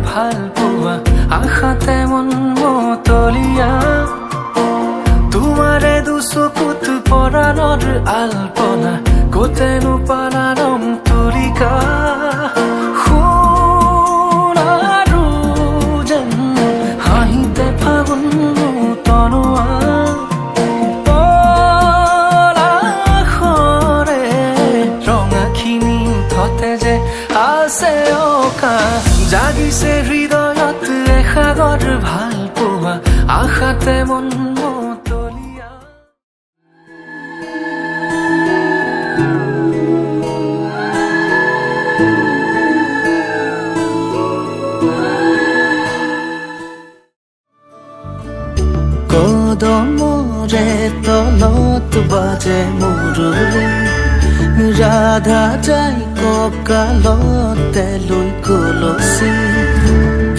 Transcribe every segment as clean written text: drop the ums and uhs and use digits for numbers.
ভাল পোৱা আশাতে মন মতলীয়া তোমাৰে দুচকুত পৰাণৰ আলপনা গোটেনো পালা ৰং তুলিকা সোণাৰু যেন হাঁহিতে ফাগুন তনোৱা পলাশৰে ৰঙাখিনি থতে যে আছে অকা জাগিছে হৃদয়ত এসাগৰ ভাল পোৱা আশাতে মন মতলীয়া কদমৰে তলত বাজে মুৰুলি ৰাধা যাই কঁকালতে লৈ কলচি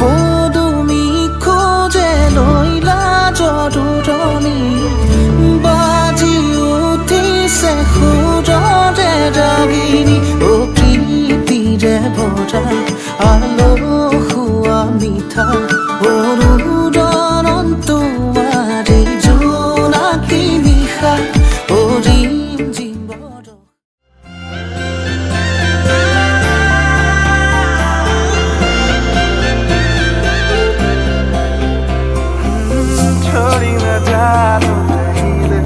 পদুমি খোজে লৈলা জৰুৰণি বাজি উঠিছে সুৰৰে ৰাগিনী অ প্ৰীতিৰে ভৰা আলসুৱা মিঠা অনুৰণন তোমাৰে জোনাকী নিশা অৰিম জীৱৰ छोड़ी न जानो नहीं ले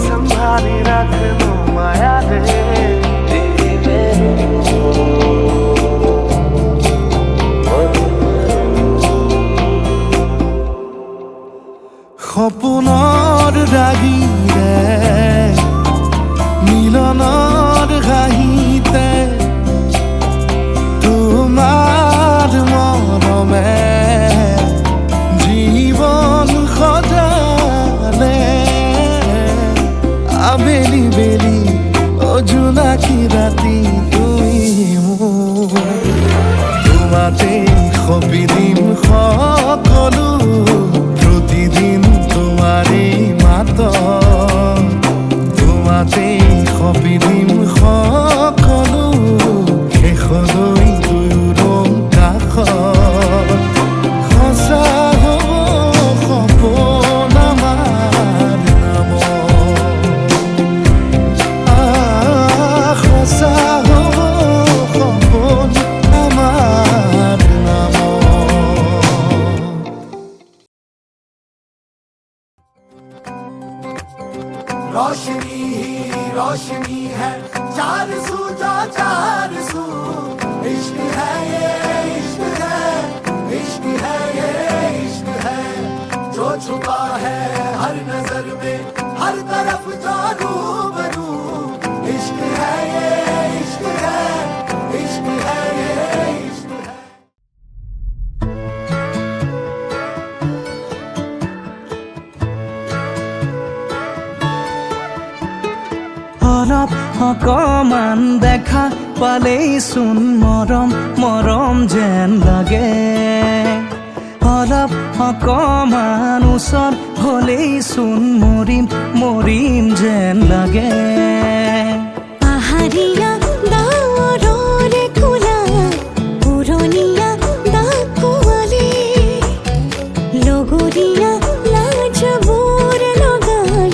संभाली रख लो माया रे সপোনৰ ৰাগিৰে মিলনৰ হাঁহিতে তোমাৰ মৰমে জীবন সজালে আবেলি বেলি অজোনাকী ৰাতি তুমি মোৰ তোমাতে সপি দিম সকলো প্ৰতিদিন তোমাৰে মাত তোমাতে সপি দিম সকলো শেষলৈ দুয়োৰং কাষত সঁচা হ'ব সপোন আমাৰ নামত সঁচা হ'ব সপোন আমাৰ নামত रोशनी ही रोशनी है चार सू जो चार सू इश्क है ये इश्क है इश्क है ये इश्क है जो छुपा है हर नजर में हर तरफ जो रूबरू इश्क है ये इश्क है इश्क है ये इश्क है অলপ অকমান দেখা পালেই চোন মৰম মৰম যেন লাগে অলপ অকমান ওচৰ হ'লেই চোন মৰিম মৰিম যেন লাগে পাহাৰীয়া ডাৱৰৰে কোলা পুৰণীয়া ডাকুৱালী লগৰীয়া লাজবোৰ লগাই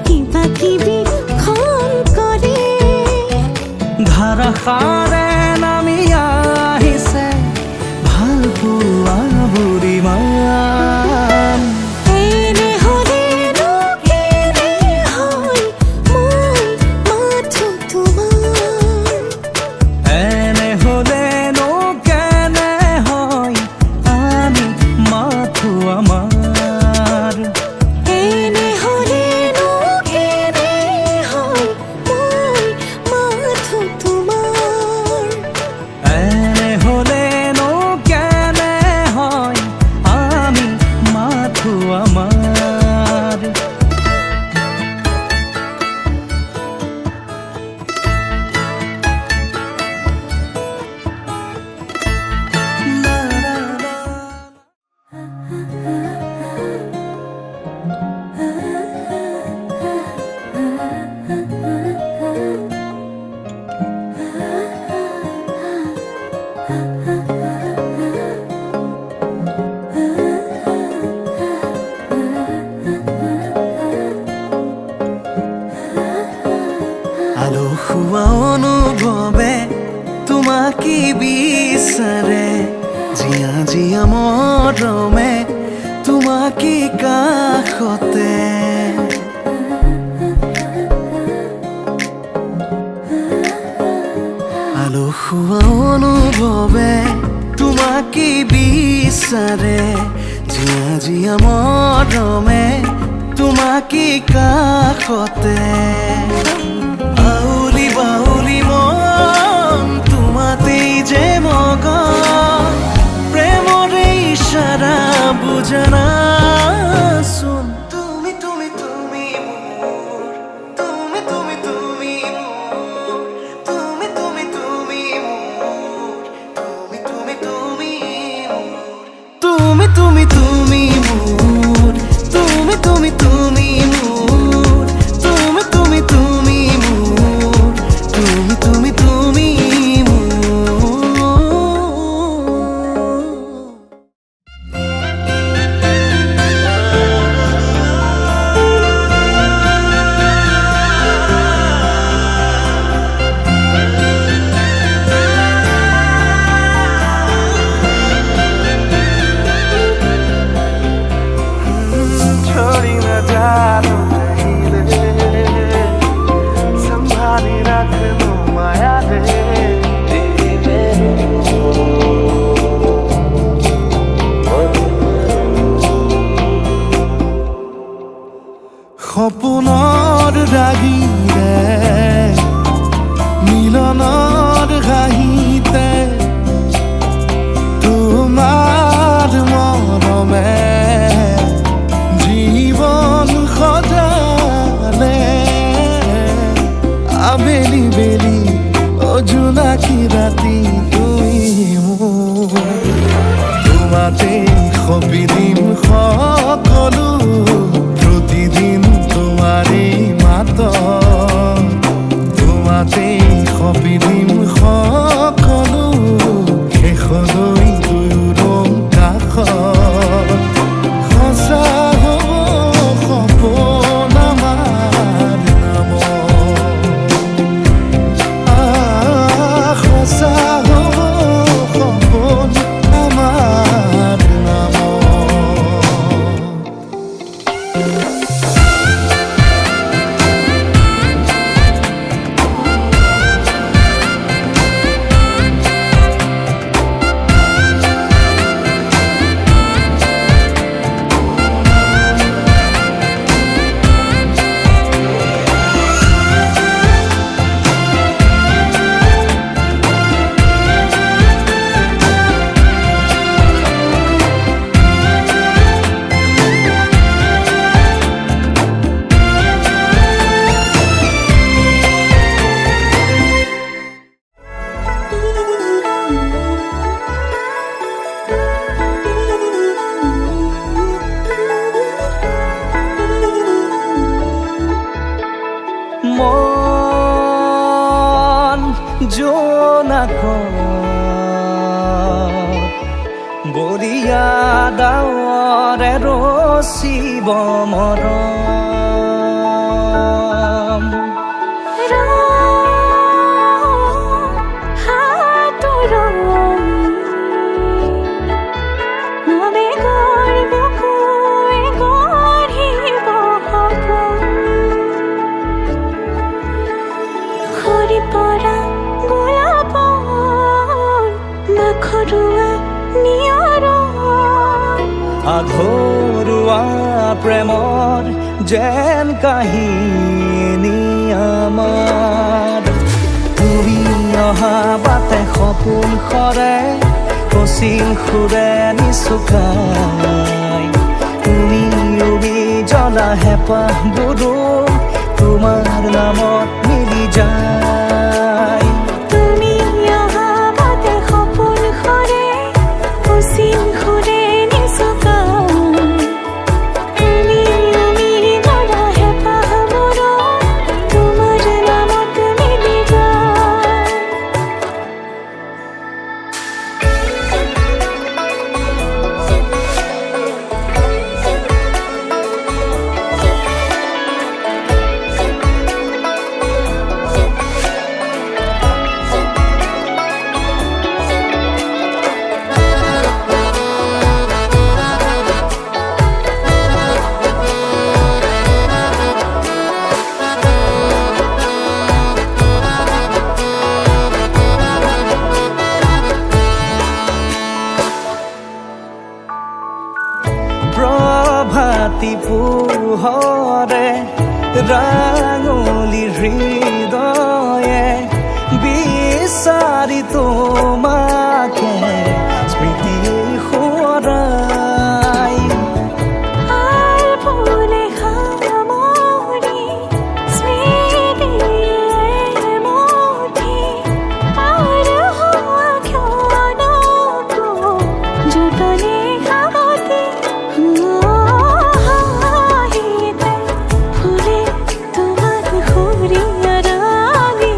কিবা কিবি খন কৰে ধাৰাসাৰে নামি আহিছে ভাল পোৱা বুঢ়ীমান এনে হ'লে কেনে হয় মই মাত বিচাৰে জিয়া জিয়া মৰমে তোমাকে কাষতে আলসুৱা অনুভৱে তোমাকে বিচাৰে জিয়া জিয়া মৰমে তোমাকে কাষতে বাউলি বাউলি মন তোমাতেই যে মগন প্ৰেমৰে ইশাৰা বুজনাচোন তুমি তুমি তুমি মোৰ তুমি তুমি তুমি মোৰ তুমি তুমি তুমি মোৰ তুমি তুমি তুমি মোৰ তুমি তুমি তুমি মোৰ তুমি তুমি তুমি মোৰ তুমি তুমি তুমি মোৰ তুমি তুমি তুমি छोड़ी न जानो नहीं रे संभाली रख लो माया रे সপোনৰ ৰাগিৰে মিলনৰ হাঁহিতে তোমাৰ মৰমে জীবন সজালে আবেলি বেলি অজোনাকি ৰাতি তুমি মোৰ তোমাতে সপি দিম সকলো প্ৰতিদিন তোমাৰেই মাত তোমাতে সপি দিম সকলো শেষলৈ দুয়োৰং কাষত সঁচা হ'ব সপোন আমাৰ নামত সঁচা হ'ব সপোন আমাৰ নামত মন জোনাকত বৰিয়া ডাৱৰে ৰচিব মৰম আধৰুৱা প্ৰেমৰ যেন কাহিনী আমাৰ তুমি অহা বাটে সপোন সৰে কচিল সুৰে নিচুকাই তুমি উবি জ্বলা হেঁপাহবোৰো তোমাৰ নামত মিলি যায় তুমি অহা বাটে সপোন সৰে কচিল সুৰে ৰাতি পোহৰে ৰাঙলী হৃদয়ে বিচাৰি তোমাকে স্মৃতিয়ে সোঁৱৰাই আৰ ভুলে সামৰি স্মৃতিয়ে মুঠি পাৰ হোৱা ক্ষণকো যতনে সাৱটি হাঁহিতে ফুলে তোমাক সুৰীয়া ৰাগি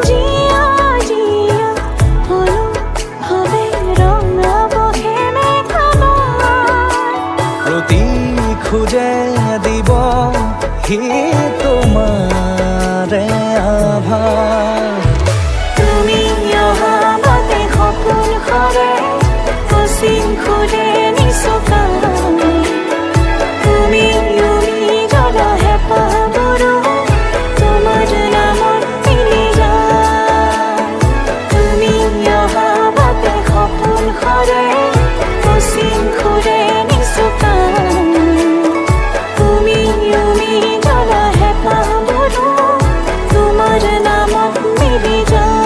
জিয়া জিয়া হলো হবে ৰঙা বহেমে খাবাৰ প্ৰতি খোজে দিব সি তোমাৰে আভাস তুমি অহা বাটে সপোন সৰে অচিন খুলে নিচুকাই তুমি জ্বলা হেঁপাহবোৰো তোমাৰ নামত মিলি যায় তুমি অহা বাটে সপোন সৰে অচিন খুলে নিচুকাই তুমি জ্বলা হেঁপাহবোৰো তোমাৰ নামত মিলি যায়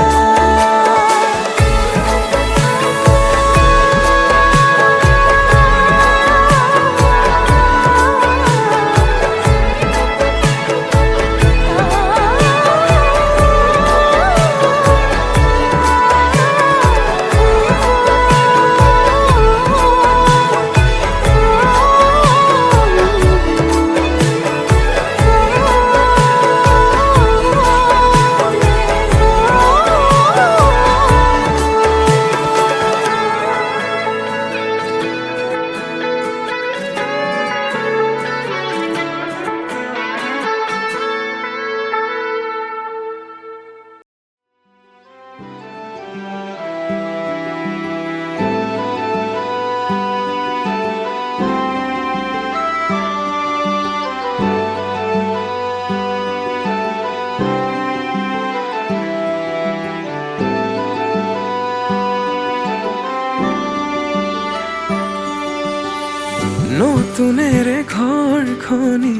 নতুনেৰে ঘৰখনি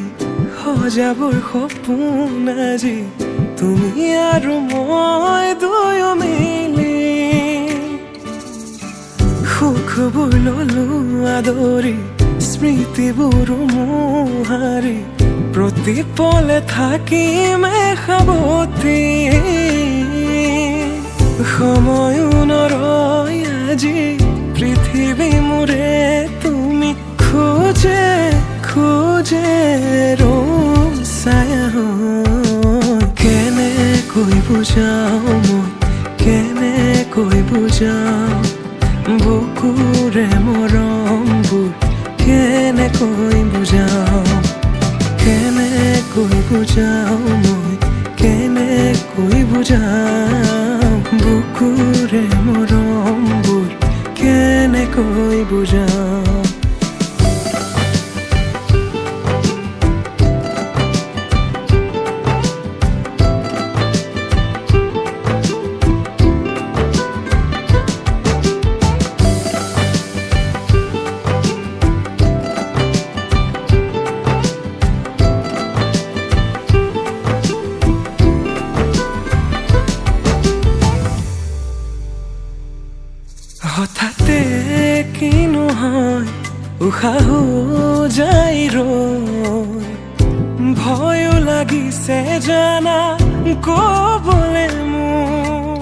সজাবৰ সপোন আজি তুমি আৰু মই দুয়ো মিলি সুখবোৰ ললো আদৰি স্মৃতিবোৰ মোহাৰি প্ৰতি পলে থাকিমে সাৱতি সময়ো নৰয় আজি পৃথিৱী মোৰে তুমি খোজে খোজে ছায়া কেনেকৈ বুজাও মই কেনেকৈ বুজাও বুকুৰে মৰমবোৰ কেনেকৈ বুজাও কেনেকৈ বুজাও মই কেনেকৈ বুজাও বুকুৰে মৰমবোৰ কেনেকৈ বুজাও হঠাতে কিনো হয় উশাহো যাই ৰৈ ভয়ো লাগিছে জানা কবলে মোৰ